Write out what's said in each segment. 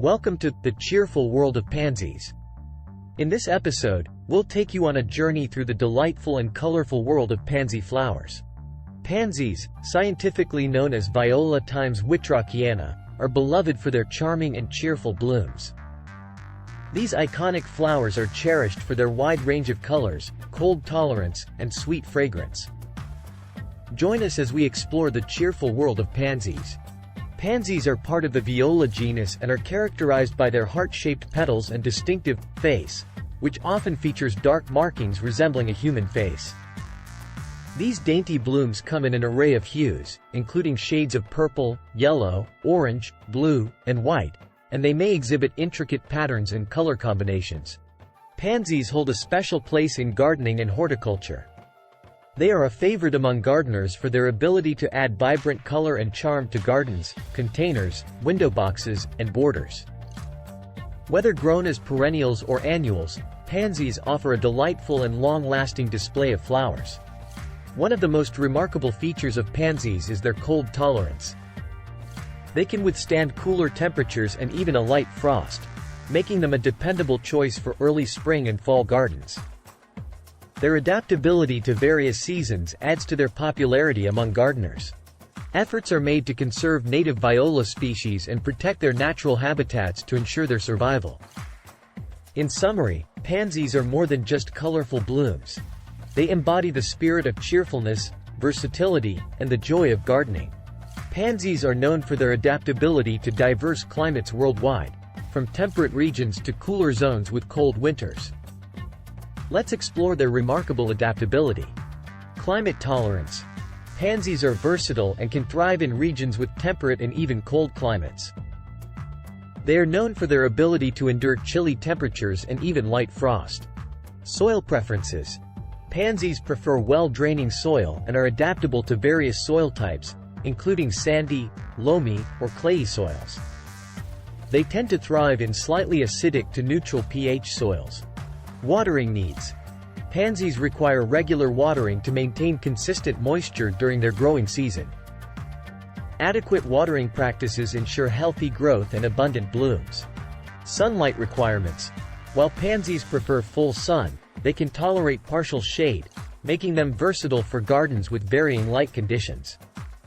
Welcome to the Cheerful World of Pansies. In this episode, we'll take you on a journey through the delightful and colorful world of pansy flowers. Pansies, scientifically known as Viola times Whitrockiana, are beloved for their charming and cheerful blooms. These iconic flowers are cherished for their wide range of colors, cold tolerance, and sweet fragrance. Join us as we explore the cheerful world of pansies. Pansies are part of the Viola genus and are characterized by their heart-shaped petals and distinctive face, which often features dark markings resembling a human face. These dainty blooms come in an array of hues, including shades of purple, yellow, orange, blue, and white, and they may exhibit intricate patterns and color combinations. Pansies hold a special place in gardening and horticulture. They are a favorite among gardeners for their ability to add vibrant color and charm to gardens, containers, window boxes, and borders. Whether grown as perennials or annuals, pansies offer a delightful and long-lasting display of flowers. One of the most remarkable features of pansies is their cold tolerance. They can withstand cooler temperatures and even a light frost, making them a dependable choice for early spring and fall gardens. Their adaptability to various seasons adds to their popularity among gardeners. Efforts are made to conserve native viola species and protect their natural habitats to ensure their survival. In summary, pansies are more than just colorful blooms. They embody the spirit of cheerfulness, versatility, and the joy of gardening. Pansies are known for their adaptability to diverse climates worldwide, from temperate regions to cooler zones with cold winters. Let's explore their remarkable adaptability. Climate tolerance. Pansies are versatile and can thrive in regions with temperate and even cold climates. They are known for their ability to endure chilly temperatures and even light frost. Soil preferences. Pansies prefer well-draining soil and are adaptable to various soil types, including sandy, loamy, or clayey soils. They tend to thrive in slightly acidic to neutral pH soils. Watering needs. Pansies require regular watering to maintain consistent moisture during their growing season. Adequate watering practices ensure healthy growth and abundant blooms. Sunlight requirements. While pansies prefer full sun, they can tolerate partial shade, making them versatile for gardens with varying light conditions.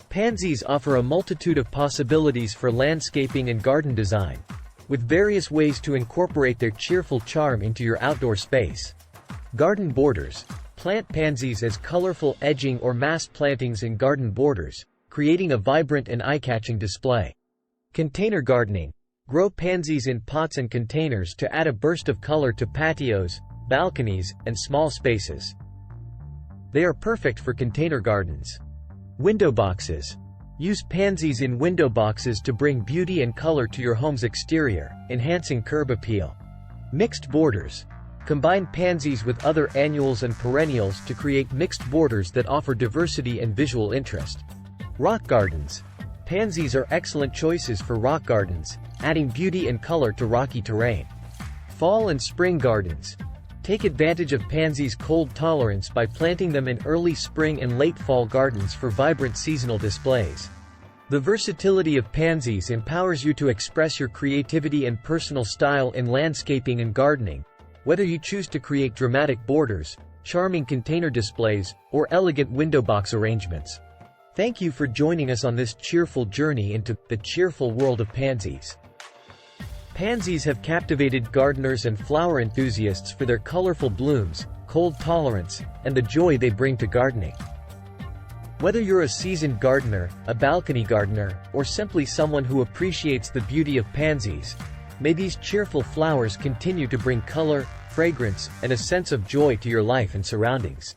Pansies offer a multitude of possibilities for landscaping and garden design, with various ways to incorporate their cheerful charm into your outdoor space. Garden borders. Plant pansies as colorful edging or mass plantings in garden borders, creating a vibrant and eye-catching display. Container gardening. Grow pansies in pots and containers to add a burst of color to patios, balconies, and small spaces. They are perfect for container gardens. Window boxes. Use pansies in window boxes to bring beauty and color to your home's exterior, enhancing curb appeal. Mixed borders. Combine pansies with other annuals and perennials to create mixed borders that offer diversity and visual interest. Rock gardens. Pansies are excellent choices for rock gardens, adding beauty and color to rocky terrain. Fall and spring gardens. Take advantage of pansies' cold tolerance by planting them in early spring and late fall gardens for vibrant seasonal displays. The versatility of pansies empowers you to express your creativity and personal style in landscaping and gardening, whether you choose to create dramatic borders, charming container displays, or elegant window box arrangements. Thank you for joining us on this cheerful journey into the cheerful world of pansies. Pansies have captivated gardeners and flower enthusiasts for their colorful blooms, cold tolerance, and the joy they bring to gardening. Whether you're a seasoned gardener, a balcony gardener, or simply someone who appreciates the beauty of pansies, may these cheerful flowers continue to bring color, fragrance, and a sense of joy to your life and surroundings.